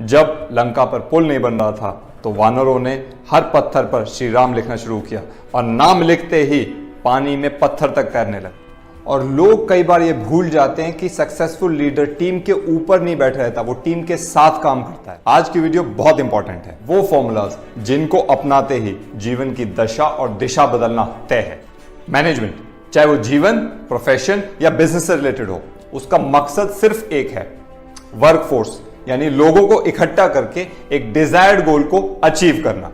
जब लंका पर पुल नहीं बन रहा था तो वानरों ने हर पत्थर पर श्री राम लिखना शुरू किया और नाम लिखते ही पानी में पत्थर तक तैरने लगे। और लोग कई बार ये भूल जाते हैं कि सक्सेसफुल लीडर टीम के ऊपर नहीं बैठ रहता, वो टीम के साथ काम करता है। आज की वीडियो बहुत इंपॉर्टेंट है, वो फॉर्मूलाज जिनको अपनाते ही जीवन की दशा और दिशा बदलना तय है। मैनेजमेंट, चाहे वो जीवन, प्रोफेशन या बिजनेस से रिलेटेड हो, उसका मकसद सिर्फ एक है, वर्कफोर्स यानी लोगों को इकट्ठा करके एक डिजायर्ड गोल को अचीव करना।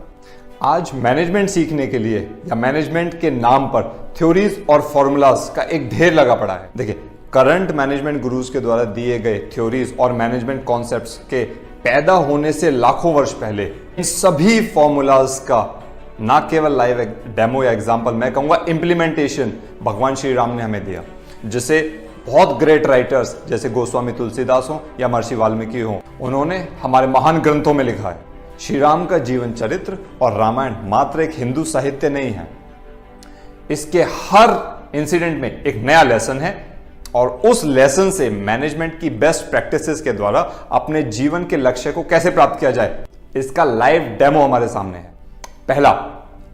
आज मैनेजमेंट सीखने के लिए या मैनेजमेंट के नाम पर थ्योरीज और फॉर्मूलाज का एक ढेर लगा पड़ा है। देखिए, करंट मैनेजमेंट गुरुज के द्वारा दिए गए थ्योरीज और मैनेजमेंट कॉन्सेप्ट्स के पैदा होने से लाखों वर्ष पहले इन सभी फॉर्मूलाज का ना केवल लाइव डेमो या एग्जांपल, मैं कहूंगा इंप्लीमेंटेशन भगवान श्री राम ने हमें दिया, जिसे बहुत ग्रेट राइटर्स जैसे गोस्वामी तुलसीदास हो या महर्षि वाल्मीकि हो, उन्होंने हमारे महान ग्रंथों में लिखा है। श्री राम का जीवन चरित्र और रामायण मात्र एक हिंदू साहित्य नहीं है, इसके हर इंसिडेंट में एक नया लेसन है और उस लेसन से मैनेजमेंट की बेस्ट प्रैक्टिसेस के द्वारा अपने जीवन के लक्ष्य को कैसे प्राप्त किया जाए, इसका लाइव डेमो हमारे सामने है। पहला,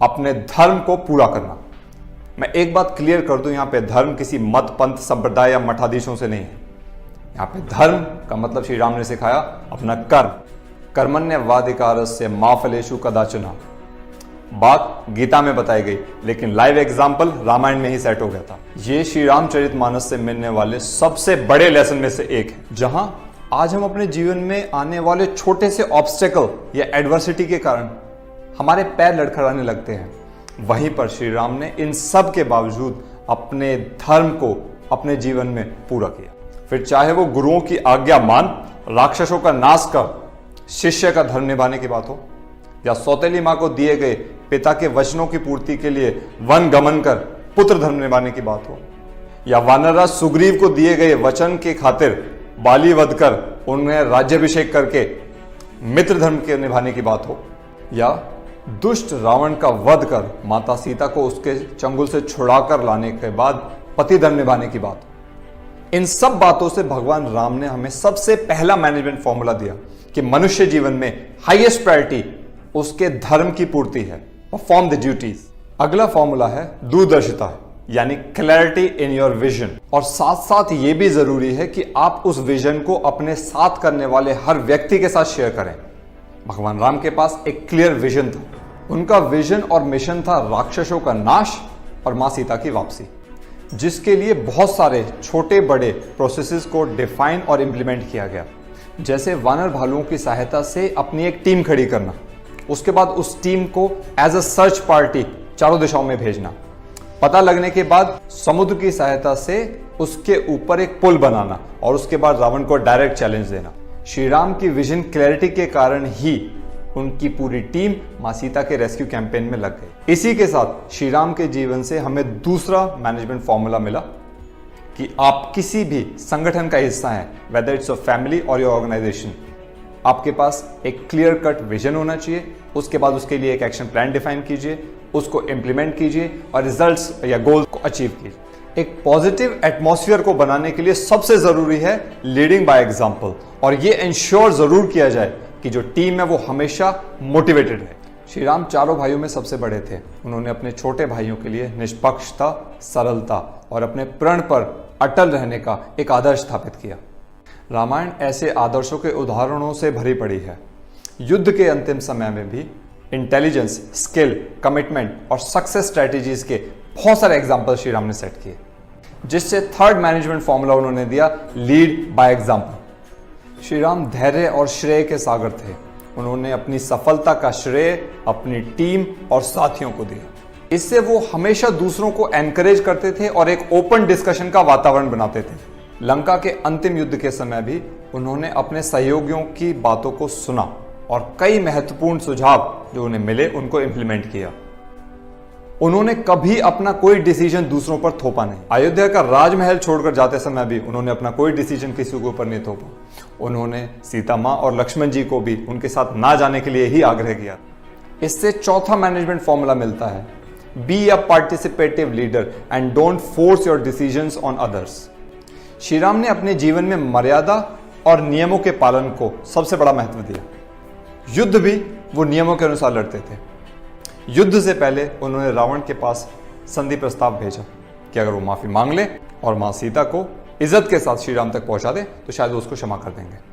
अपने धर्म को पूरा करना। मैं एक बात क्लियर कर दूं, यहां पे धर्म किसी मत, पंथ, संप्रदाय या मठाधीशों से नहीं है। यहां पे धर्म का मतलब श्री राम ने सिखाया अपना कर्म, कर्मण्यवाधिकारस्य मा फलेषु कदाचन, बात गीता में बताई गई, लेकिन लाइव एग्जाम्पल रामायण में ही सेट हो गया था। ये श्री रामचरितमानस से मिलने वाले सबसे बड़े लेसन में से एक है, जहां आज हम अपने जीवन में आने वाले छोटे से ऑब्स्टेकल या एडवर्सिटी के कारण हमारे पैर लड़खड़ाने लगते हैं, वहीं पर श्री राम ने इन सब के बावजूद अपने धर्म को अपने जीवन में पूरा किया। फिर चाहे वो गुरुओं की आज्ञा मान राक्षसों का नाश कर शिष्य का धर्म निभाने की बात हो, या सौतेली मां को दिए गए पिता के वचनों की पूर्ति के लिए वन गमन कर पुत्र धर्म निभाने की बात हो, या वानरराज सुग्रीव को दिए गए वचन के खातिर बाली वध कर उन्हें राज्याभिषेक करके मित्र धर्म के निभाने की बात हो, या दुष्ट रावण का वध कर माता सीता को उसके चंगुल से छुड़ाकर लाने के बाद पति धर्म निभाने की बात हो। इन सब बातों से भगवान राम ने हमें सबसे पहला मैनेजमेंट फॉर्मूला दिया कि मनुष्य जीवन में हाईएस्ट प्रायोरिटी उसके धर्म की पूर्ति है, परफॉर्म द ड्यूटीज। अगला फॉर्मूला है दूरदर्शिता, यानी क्लैरिटी इन योर विजन। और साथ साथ यह भी जरूरी है कि आप उस विजन को अपने साथ करने वाले हर व्यक्ति के साथ शेयर करें। भगवान राम के पास एक क्लियर विजन था, उनका विजन और मिशन था राक्षसों का नाश और मां सीता की वापसी, जिसके लिए बहुत सारे छोटे बड़े प्रोसेसेस को डिफाइन और इंप्लीमेंट किया गया, जैसे वानर भालुओं की सहायता से अपनी एक टीम खड़ी करना, उसके बाद उस टीम को एज अ सर्च पार्टी चारों दिशाओं में भेजना, पता लगने के बाद समुद्र की सहायता से उसके ऊपर एक पुल बनाना और उसके बाद रावण को डायरेक्ट चैलेंज देना। श्री राम की विजन क्लैरिटी के कारण ही उनकी पूरी टीम मां सीता के रेस्क्यू कैंपेन में लग गई। इसी के साथ श्री राम के जीवन से हमें दूसरा मैनेजमेंट फॉर्मूला मिला कि आप किसी भी संगठन का हिस्सा हैं, वेदर इट्स अ फैमिली और योर ऑर्गेनाइजेशन, आपके पास एक क्लियर कट विजन होना चाहिए, उसके बाद उसके लिए एक एक्शन प्लान डिफाइन कीजिए, उसको इंप्लीमेंट कीजिए और रिजल्ट्स या गोल को अचीव कीजिए। एक पॉजिटिव एटमॉस्फेयर को बनाने के लिए सबसे जरूरी है लीडिंग बाय एग्जांपल, और ये इंश्योर जरूर किया जाए कि जो टीम है वो हमेशा मोटिवेटेड है। श्री राम चारों भाइयों में सबसे बड़े थे, उन्होंने अपने छोटे भाइयों के लिए निष्पक्षता, सरलता और अपने प्रण पर अटल रहने का एक आदर्श स्थापित किया। रामायण ऐसे आदर्शों के उदाहरणों से भरी पड़ी है। युद्ध के अंतिम समय में भी इंटेलिजेंस, स्किल, कमिटमेंट और सक्सेस स्ट्रेटेजीज के बहुत सारे एग्जाम्पल श्री राम ने सेट किए, जिससे थर्ड मैनेजमेंट फॉर्मूला उन्होंने दिया, lead by example. Shri Ram धैर्य और श्रेय के सागर थे, उन्होंने अपनी सफलता का श्रेय अपनी टीम और साथियों को दिया। इससे वो हमेशा दूसरों को एनकरेज करते थे और एक ओपन डिस्कशन का वातावरण बनाते थे। लंका के अंतिम युद्ध के समय भी उन्होंने अपने सहयोगियों की बातों को सुना और कई महत्वपूर्ण सुझाव जो उन्हें मिले उनको इंप्लीमेंट किया। उन्होंने कभी अपना कोई डिसीजन दूसरों पर थोपा नहीं। अयोध्या का राजमहल छोड़कर जाते समय भी उन्होंने अपना कोई डिसीजन किसी के ऊपर नहीं थोपा। उन्होंने सीता माँ और लक्ष्मण जी को भी उनके साथ ना जाने के लिए ही आग्रह किया। इससे चौथा मैनेजमेंट फॉर्मूला मिलता है, be a participative leader and don't force your decisions on others. Shri Ram ने अपने जीवन में मर्यादा और नियमों के पालन को सबसे बड़ा महत्व दिया। युद्ध भी वो नियमों के अनुसार लड़ते थे। युद्ध से पहले उन्होंने रावण के पास संधि प्रस्ताव भेजा कि अगर वो माफी मांग ले और मां सीता को इज्जत के साथ श्री राम तक पहुंचा दे तो शायद वो उसको क्षमा कर देंगे।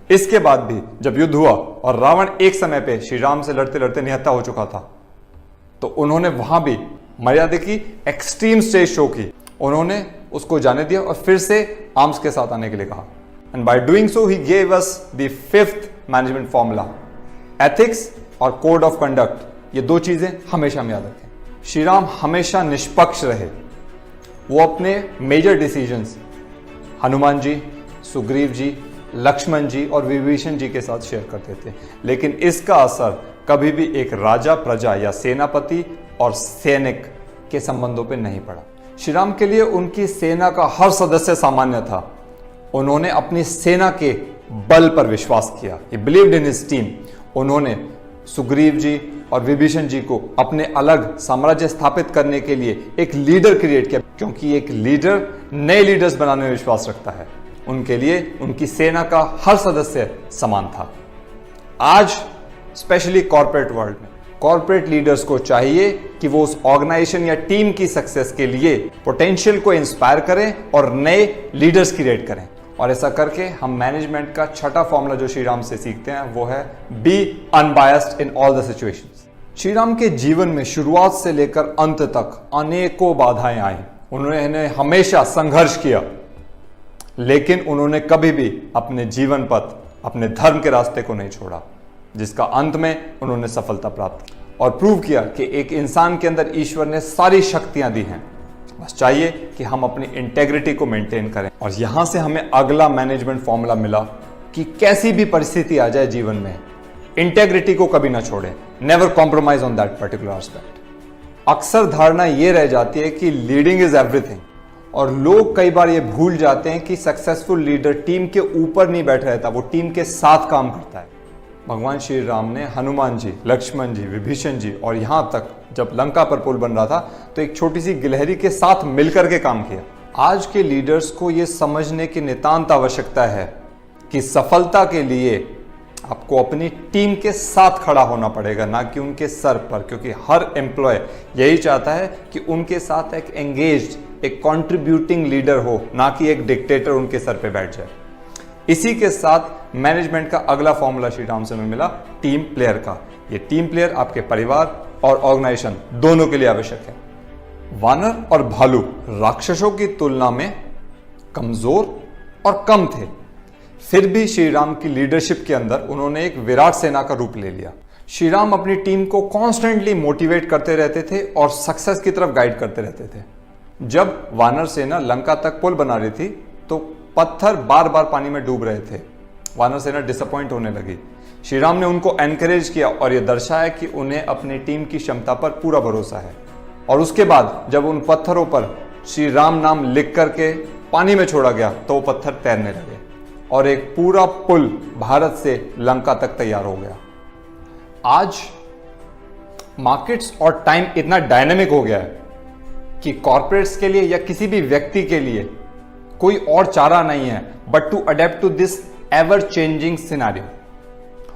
इसके बाद भी जब युद्ध हुआ और रावण एक समय पे श्री राम से लड़ते लड़ते निहत्था हो चुका था, तो उन्होंने वहां भी मर्यादा की एक्सट्रीम स्टेज शो की। उन्होंने उसको जाने दिया और फिर से आर्म्स के साथ आने के लिए कहा। And by doing so he gave us the fifth management formula. Ethics और कोड ऑफ कंडक्ट, ये दो चीजें हमेशा हम याद रखें। श्री राम हमेशा निष्पक्ष रहे। वो अपने मेजर डिसीजंस हनुमान जी, सुग्रीव जी, लक्ष्मण जी और विभीषण जी के साथ शेयर करते थे, लेकिन इसका असर कभी भी एक राजा, प्रजा या सेनापति और सैनिक के संबंधों पे नहीं पड़ा। श्री राम के लिए उनकी सेना का हर सदस्य सामान्य था। उन्होंने अपनी सेना के बल पर विश्वास किया। ही बिलीव्ड इन हिज टीम। उन्होंने सुग्रीव जी और विभीषण जी को अपने अलग साम्राज्य स्थापित करने के लिए एक लीडर क्रिएट किया, क्योंकि एक लीडर नए लीडर्स बनाने में विश्वास रखता है। उनके लिए उनकी सेना का हर सदस्य समान था। आज स्पेशली कॉर्पोरेट वर्ल्ड में कॉर्पोरेट लीडर्स को चाहिए कि वो उस ऑर्गेनाइजेशन या टीम की सक्सेस के लिए पोटेंशियल को इंस्पायर करें और नए लीडर्स क्रिएट करें। और ऐसा करके हम मैनेजमेंट का छठा फॉर्मूला जो श्री राम से सीखते हैं वो है be unbiased in all the situations. Shri Ram के जीवन में शुरुआत से लेकर अंत तक अनेकों बाधाएं आई। उन्होंने हमेशा संघर्ष किया, लेकिन उन्होंने कभी भी अपने जीवन पथ, अपने धर्म के रास्ते को नहीं छोड़ा, जिसका अंत में उन्होंने सफलता प्राप्त की और प्रूव किया कि एक इंसान के अंदर ईश्वर ने सारी शक्तियां दी हैं। बस चाहिए कि हम अपनी इंटेग्रिटी को मेंटेन करें। और यहां से हमें अगला मैनेजमेंट फॉर्मूला मिला कि कैसी भी परिस्थिति आ जाए जीवन में, इंटेग्रिटी को कभी ना छोड़ें। Never compromise on that particular aspect. अक्सर धारणा यह रह जाती है कि लीडिंग इज एवरीथिंग, और लोग कई बार ये भूल जाते हैं कि सक्सेसफुल लीडर टीम के ऊपर नहीं बैठ रहता, वो टीम के साथ काम करता है। भगवान श्री राम ने हनुमान जी, लक्ष्मण जी, विभीषण जी और यहां तक जब लंका पर पुल बन रहा था तो एक छोटी सी गिलहरी के साथ मिलकर के काम किया। आज के लीडर्स को यह समझने की नितांत आवश्यकता है कि सफलता के लिए आपको अपनी टीम के साथ खड़ा होना पड़ेगा, ना कि उनके सर पर, क्योंकि हर एम्प्लॉय यही चाहता है कि उनके साथ एक एंगेज्ड, एक कंट्रीब्यूटिंग लीडर हो, ना कि एक डिक्टेटर उनके सर पे बैठ जाए। इसी के साथ मैनेजमेंट का अगला फॉर्मूला श्री राम से हमें मिला, टीम प्लेयर का। ये टीम प्लेयर आपके परिवार और ऑर्गेनाइजेशन दोनों के लिए आवश्यक है। वानर और भालू राक्षसों की तुलना में कमजोर और कम थे, फिर भी श्री राम की लीडरशिप के अंदर उन्होंने एक विराट सेना का रूप ले लिया। श्री राम अपनी टीम को कॉन्स्टेंटली मोटिवेट करते रहते थे और सक्सेस की तरफ गाइड करते रहते थे। जब वानर सेना लंका तक पुल बना रही थी तो पत्थर बार बार पानी में डूब रहे थे। वानर सेना डिसअपॉइंट होने लगी। श्री राम ने उनको एनकरेज किया और यह दर्शाया कि उन्हें अपनी टीम की क्षमता पर पूरा भरोसा है। और उसके बाद जब उन पत्थरों पर श्री राम नाम लिख करके पानी में छोड़ा गया तो वो पत्थर तैरने लगे और एक पूरा पुल भारत से लंका तक तैयार हो गया। आज मार्केट्स और टाइम इतना डायनेमिक हो गया है कि कॉर्पोरेट्स के लिए या किसी भी व्यक्ति के लिए कोई और चारा नहीं है but to adapt to this ever changing scenario.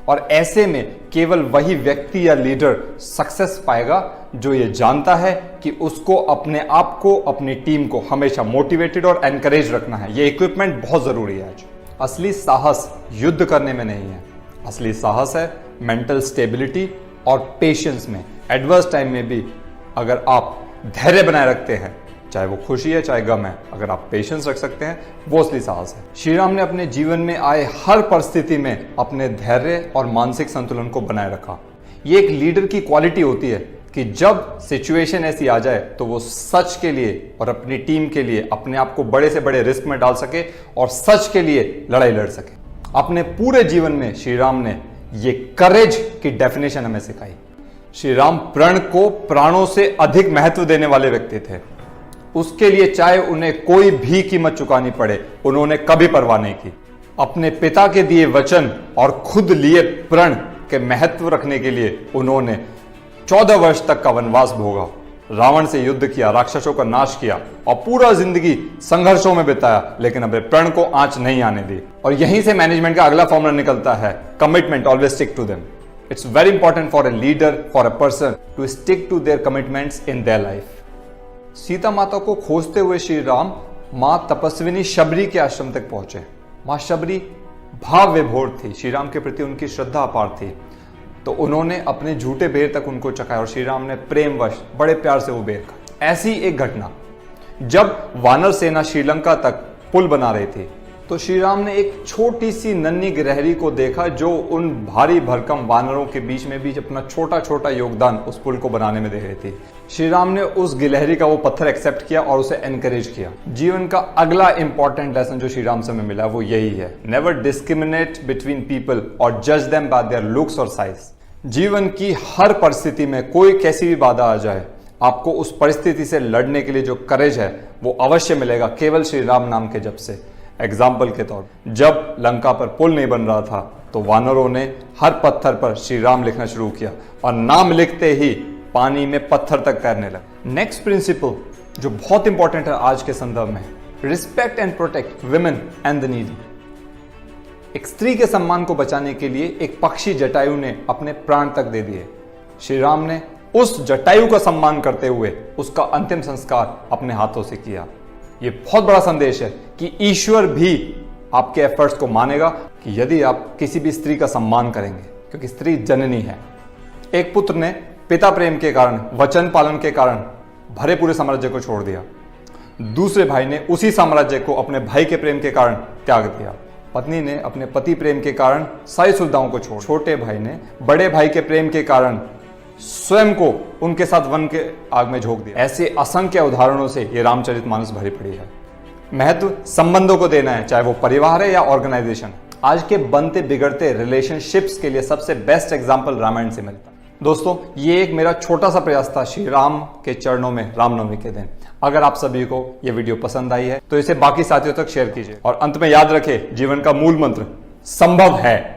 और ऐसे में केवल वही व्यक्ति या लीडर सक्सेस पाएगा जो ये जानता है कि उसको अपने आप को, अपनी टीम को हमेशा मोटिवेटेड और एनकरेज रखना है। ये इक्विपमेंट बहुत जरूरी है आज। असली साहस युद्ध करने में नहीं है, असली साहस है मेंटल स्टेबिलिटी और पेशेंस में। एडवर्स टाइम में भी अगर आप धैर्य बनाए रखते हैं, चाहे वो खुशी है चाहे गम है, अगर आप पेशेंस रख सकते हैं, वो असली साहस है। श्री राम ने अपने जीवन में आए हर परिस्थिति में अपने धैर्य और मानसिक संतुलन को बनाए रखा। ये एक लीडर की क्वालिटी होती है कि जब सिचुएशन ऐसी आ जाए तो वो सच के लिए और अपनी टीम के लिए अपने आप को बड़े से बड़े रिस्क में डाल सके और सच के लिए लड़ाई लड़ सके। अपने पूरे जीवन में श्री राम ने ये करेज की डेफिनेशन हमें सिखाई। श्री राम प्रण को प्राणों से अधिक महत्व देने वाले व्यक्ति थे। उसके लिए चाहे उन्हें कोई भी कीमत चुकानी पड़े, उन्होंने कभी परवाह नहीं की। अपने पिता के दिए वचन और खुद लिए प्रण के महत्व रखने के लिए उन्होंने 14 वर्ष तक का वनवास भोगा। रावण से युद्ध किया, राक्षसों का नाश किया और पूरा जिंदगी संघर्षों में बिताया, लेकिन अपने प्रण को आंच नहीं आने दी। और यहीं से मैनेजमेंट का अगला फॉर्मूला निकलता है, commitment, always stick to them. It's very important for a leader, for a person to stick to their commitments in their life. Sita माता को खोजते हुए श्री राम मां तपस्विनी शबरी के आश्रम तक पहुंचे। मां शबरी भाव विभोर थी, श्री राम के प्रति उनकी श्रद्धा अपार थी। तो उन्होंने अपने झूठे बेर तक उनको चखाया और श्री राम ने प्रेमवश बड़े प्यार से वो बेर खाया। ऐसी एक घटना, जब वानर सेना श्रीलंका तक पुल बना रही थी, तो श्री राम ने एक छोटी सी नन्ही गिलहरी को देखा जो उन भारी भरकम वानरों के बीच में भी अपना छोटा छोटा योगदान उस पुल को बनाने में दे रही थी। श्री राम ने उस गिलहरी का वो पत्थर एक्सेप्ट किया और उसे एनकरेज किया। जीवन का अगला इंपॉर्टेंट लेसन जो श्री राम से हमें मिला वो यही है, नेवर डिस्क्रिमिनेट बिटवीन पीपल और जज देम बाय देयर लुक्स और साइज। जीवन की हर परिस्थिति में कोई कैसी भी बाधा आ जाए, आपको उस परिस्थिति से लड़ने के लिए जो करेज है वो अवश्य मिलेगा केवल श्री राम नाम के जप से। एग्जाम्पल के तौर पर, जब लंका पर पुल नहीं बन रहा था तो वानरों ने हर पत्थर पर श्री राम लिखना शुरू किया और नाम लिखते ही पानी में पत्थर तक तैरने लगे। नेक्स्ट प्रिंसिपल जो बहुत इंपॉर्टेंट है आज के संदर्भ में, respect and protect women and the needy. एक स्त्री के सम्मान को बचाने के लिए एक पक्षी जटायु ने अपने प्राण तक दे दिए। श्री राम ने उस जटायु का सम्मान करते हुए उसका अंतिम संस्कार अपने हाथों से किया। ये बहुत बड़ा संदेश है कि ईश्वर भी आपके एफर्ट्स को मानेगा कि यदि आप किसी भी स्त्री का सम्मान करेंगे, क्योंकि स्त्री जननी है। एक पुत्र ने पिता प्रेम के कारण, वचन पालन के कारण भरे पूरे साम्राज्य को छोड़ दिया। दूसरे भाई ने उसी साम्राज्य को अपने भाई के प्रेम के कारण त्याग दिया। पत्नी ने अपने पति प्रेम के कारण सारी सुविधाओं को छोड़। छोटे भाई ने बड़े भाई के प्रेम के कारण स्वयं को उनके साथ वन के आग में झोंक दिया। ऐसे असंख्य उदाहरणों से ये रामचरितमानस भरी पड़ी है। महत्व संबंधों को देना है, चाहे वो परिवार है या ऑर्गेनाइजेशन। आज के बनते बिगड़ते रिलेशनशिप्स के लिए सबसे बेस्ट एग्जांपल रामायण से मिलता है। दोस्तों, ये एक मेरा छोटा सा प्रयास था श्री राम के चरणों में रामनवमी के दिन। अगर आप सभी को ये वीडियो पसंद आई है तो इसे बाकी साथियों तक शेयर कीजिए और अंत में याद रखें, जीवन का मूल मंत्र संभव है।